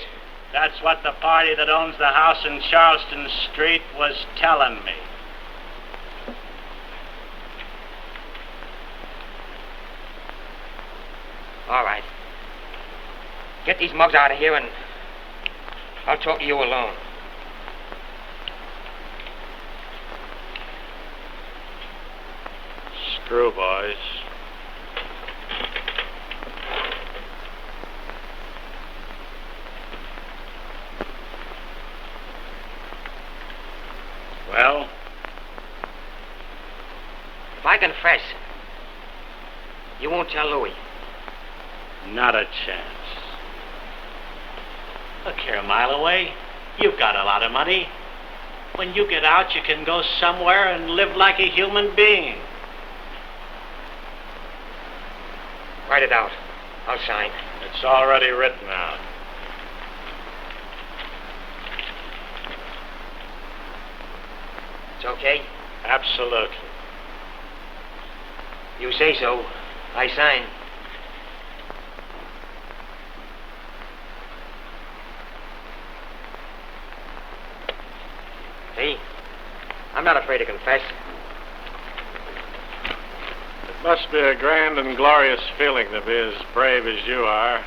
That's what the party that owns the house in Charleston Street was telling me. All right. Get these mugs out of here, and I'll talk to you alone. Screw, boys. Well? If I confess, you won't tell Louis. Not a chance. Look here, a mile away. You've got a lot of money. When you get out, you can go somewhere and live like a human being. Write it out. I'll sign. It's already written out. It's okay? Absolutely. You say so. I sign. See? I'm not afraid to confess. It must be a grand and glorious feeling to be as brave as you are.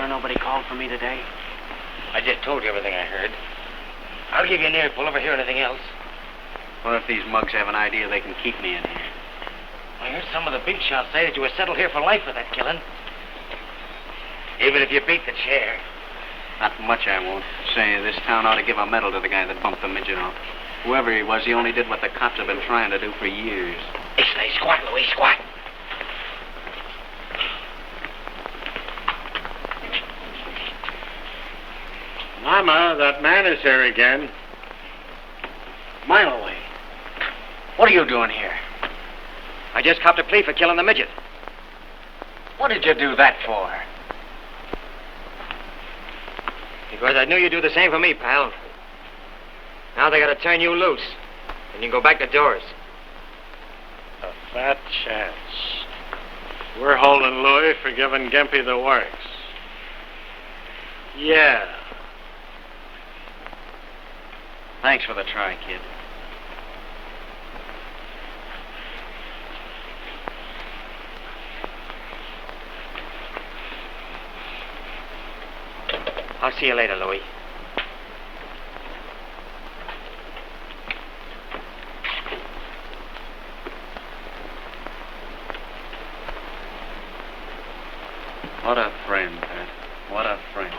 Nobody called for me today? I just told you everything I heard. I'll give you an earful if I hear anything else. What if these mugs have an idea they can keep me in here? I heard some of the big shots say that you were settled here for life for that killing. Even if you beat the chair. Not much I won't. Say, this town ought to give a medal to the guy that bumped the midget off. Whoever he was, he only did what the cops have been trying to do for years. Hey, squat, Louis, squat. Mama, that man is here again. Mile away. What are you doing here? I just copped a plea for killing the midget. What did you do that for? Because I knew you'd do the same for me, pal. Now they gotta turn you loose. And you can go back to Doris. A fat chance. We're holding Louis for giving Gimpy the works. Yeah. Thanks for the try, kid. I'll see you later, Louis. What a friend, Pat. What a friend.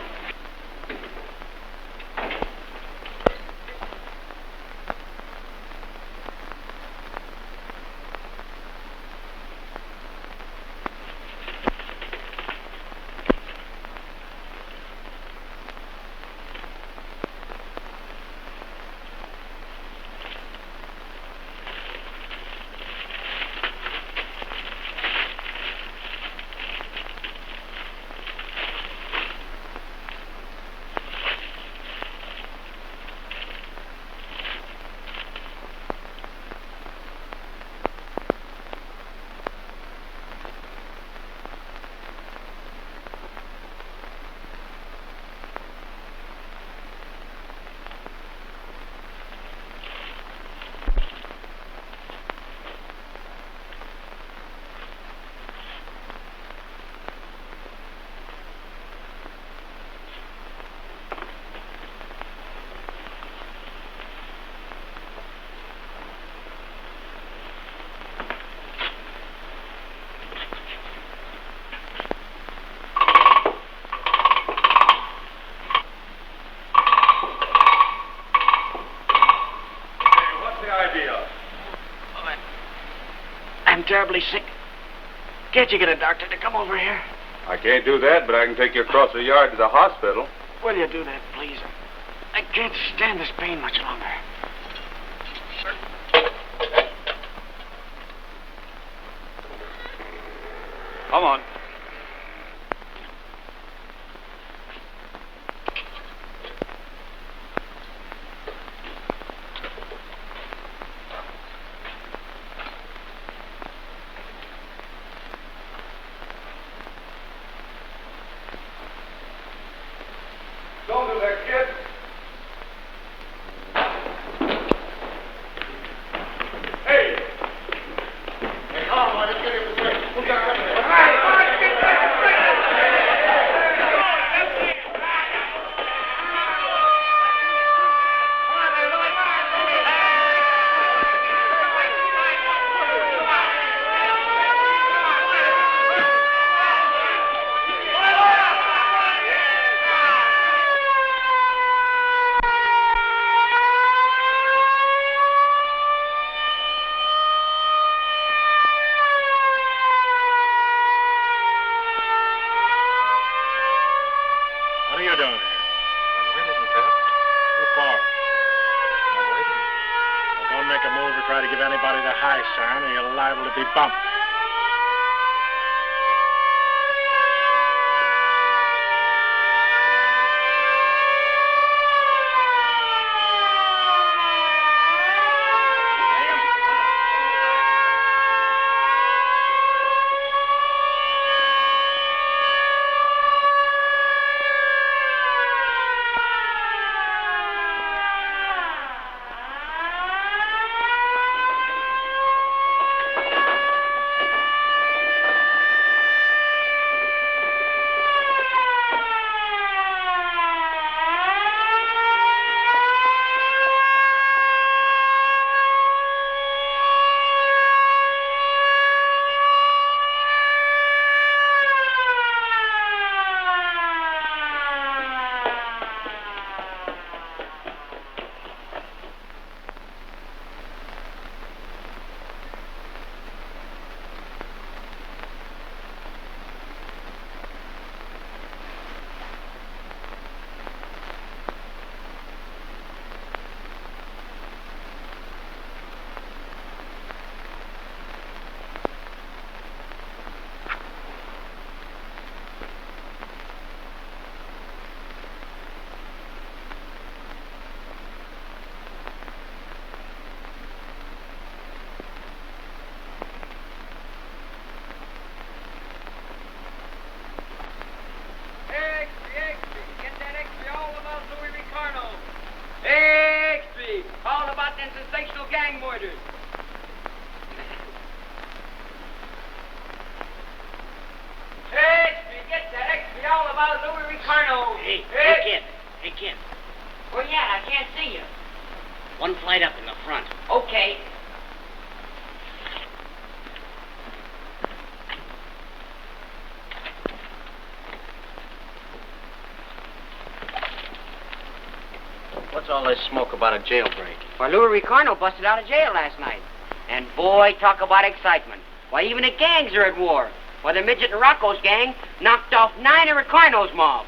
I'm terribly sick. Can't you get a doctor to come over here? I can't do that, but I can take you across the yard to the hospital. Will you do that, please? I can't stand this pain much longer. Come on. Don't do that, kid. Hey! Hey, come on, let's get him straight. Who got company? All right, get back! What are you doing here? I'm waiting, Pep. Who for? I'm waiting. Well, don't make a move or try to give anybody the high sign, or you're liable to be bumped. sensational gang murders. Exby, get that Exby all about Louis Ricardo. Hey, kid. Where you at? I can't see you. One flight up in the front. Okay. What's all this smoke about a jailbreak? Well, Louis Ricardo busted out of jail last night. And boy, talk about excitement. Why, even the gangs are at war. Why, the Midget and Rocco's gang knocked off 9 of Ricardo's mob.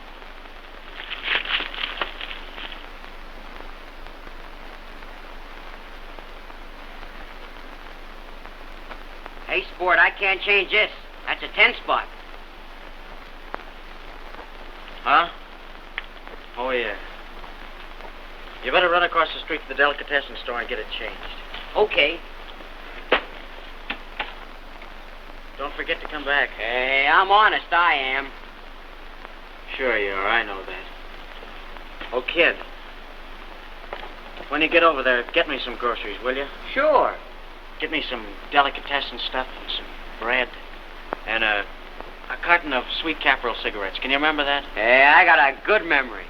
Hey, sport, I can't change this. That's a 10 spot. Huh? Oh, yeah. You better run across the street to the delicatessen store and get it changed. Okay. Don't forget to come back. Hey, I'm honest, I am. Sure you are, I know that. Oh, kid. When you get over there, get me some groceries, will you? Sure. Get me some delicatessen stuff and some bread. And a carton of sweet Caporal cigarettes. Can you remember that? Hey, I got a good memory.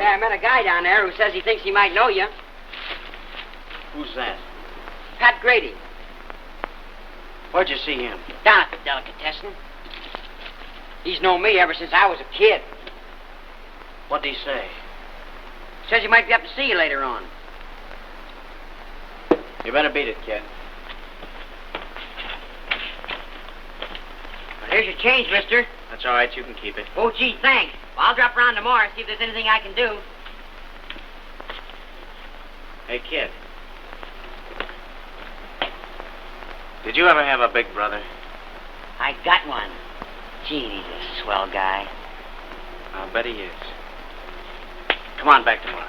Yeah, I met a guy down there who says he thinks he might know you. Who's that? Pat Grady. Where'd you see him? Down at the delicatessen. He's known me ever since I was a kid. What'd he say? Says he might be up to see you later on. You better beat it, kid. Well, here's your change, mister. That's all right. You can keep it. Oh, gee, thanks. Well, I'll drop around tomorrow and see if there's anything I can do. Hey, kid. Did you ever have a big brother? I got one. Gee, he's a swell guy. I'll bet he is. Come on back tomorrow.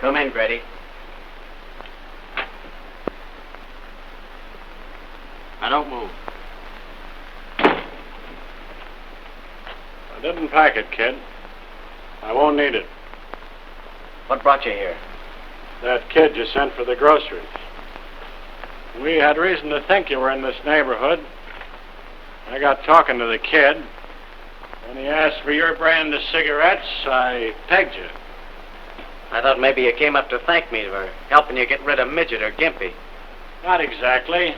Come in, Grady. Now don't move. I didn't pack it, kid. I won't need it. What brought you here? That kid you sent for the groceries. We had reason to think you were in this neighborhood. I got talking to the kid. When he asked for your brand of cigarettes, I pegged you. I thought maybe you came up to thank me for helping you get rid of Midget or Gimpy. Not exactly.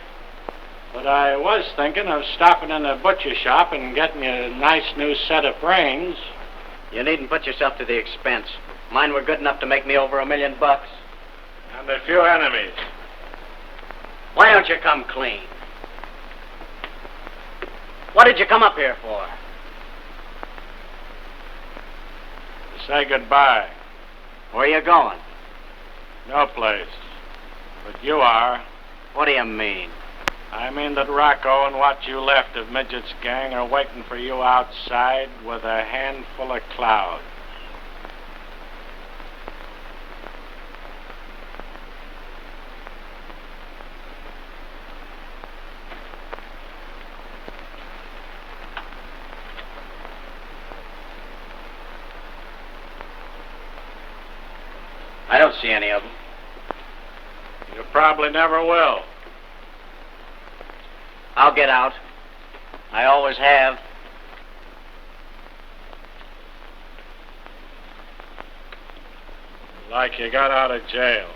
But I was thinking of stopping in a butcher shop and getting you a nice new set of brains. You needn't put yourself to the expense. Mine were good enough to make me over $1 million. And a few enemies. Why don't you come clean? What did you come up here for? To say goodbye. Where are you going? No place. But you are. What do you mean? I mean that Rocco and what you left of Midget's gang are waiting for you outside with a handful of cloud. I don't see any of them. You probably never will. I'll get out. I always have. Like you got out of jail.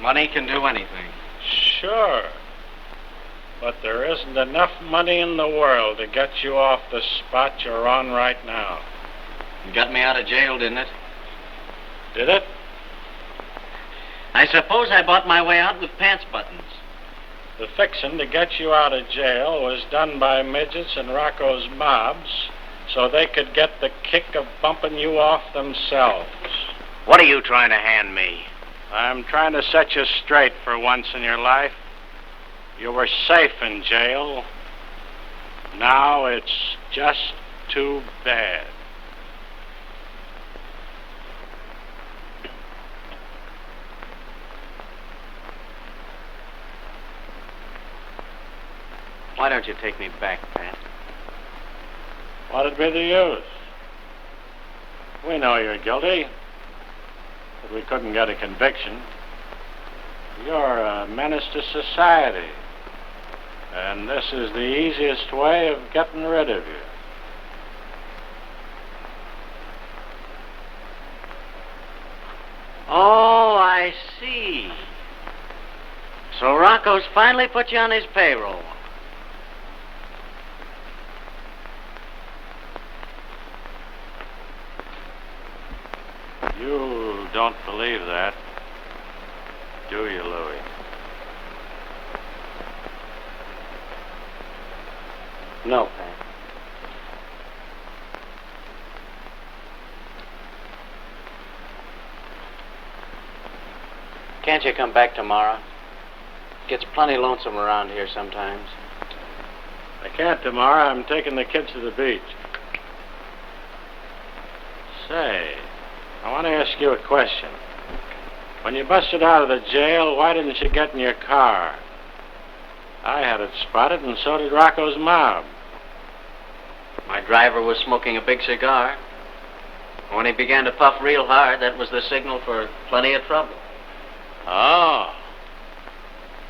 Money can do anything. Sure. But there isn't enough money in the world to get you off the spot you're on right now. You got me out of jail, didn't it? Did it? I suppose I bought my way out with pants buttons. The fixin' to get you out of jail was done by Midget's and Rocco's mobs so they could get the kick of bumping you off themselves. What are you trying to hand me? I'm trying to set you straight for once in your life. You were safe in jail. Now it's just too bad. Why don't you take me back, Pat? What'd be the use? We know you're guilty, but we couldn't get a conviction. You're a menace to society, and this is the easiest way of getting rid of you. Oh, I see. So Rocco's finally put you on his payroll. You don't believe that, do you, Louis? No, Pat. can't you come back tomorrow? Gets plenty lonesome around here sometimes. I can't tomorrow. I'm taking the kids to the beach. Say, I want to ask you a question. When you busted out of the jail, why didn't you get in your car? I had it spotted, and so did Rocco's mob. My driver was smoking a big cigar. When he began to puff real hard, that was the signal for plenty of trouble. Oh.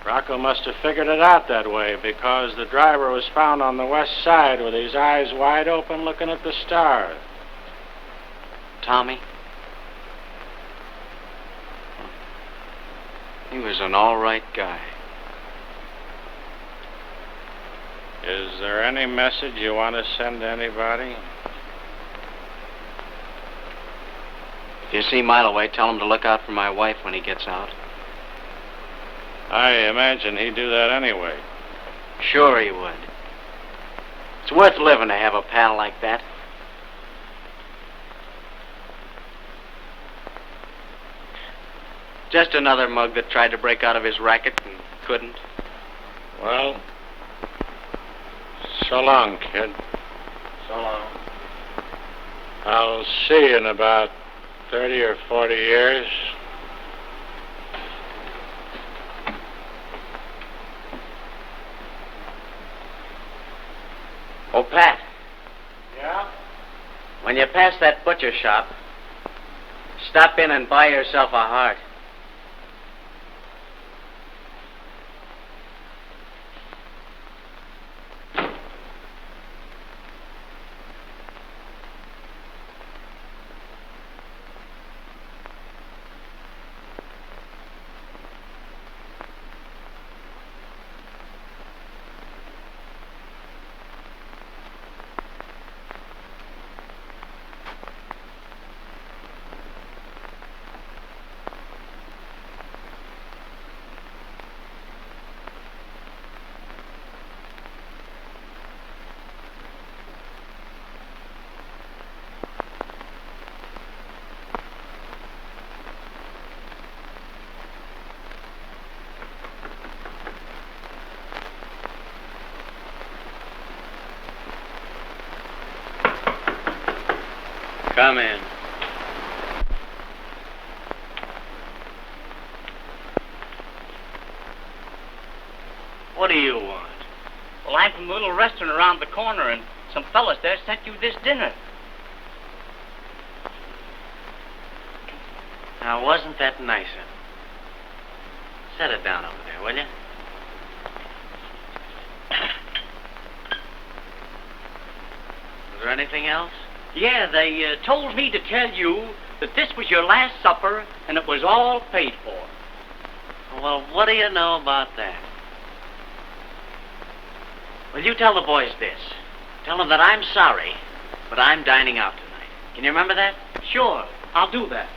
Rocco must have figured it out that way, because the driver was found on the west side with his eyes wide open looking at the stars. Tommy? He was an all right guy. Is there any message you want to send to anybody? If you see Miloway, tell him to look out for my wife when he gets out. I imagine he'd do that anyway. Sure he would. It's worth living to have a pal like that. Just another mug that tried to break out of his racket and couldn't. Well, so long, kid. So long. I'll see you in about 30 or 40 years. Oh, Pat. Yeah? When you pass that butcher shop, stop in and buy yourself a heart. Come in. What do you want? Well, I'm from the little restaurant around the corner, and some fellas there sent you this dinner. Now, wasn't that nice of him? Set it down over there, will you? Is there anything else? Yeah, they told me to tell you that this was your last supper, and it was all paid for. Well, what do you know about that? Well, you tell the boys this. Tell them that I'm sorry, but I'm dining out tonight. Can you remember that? Sure, I'll do that.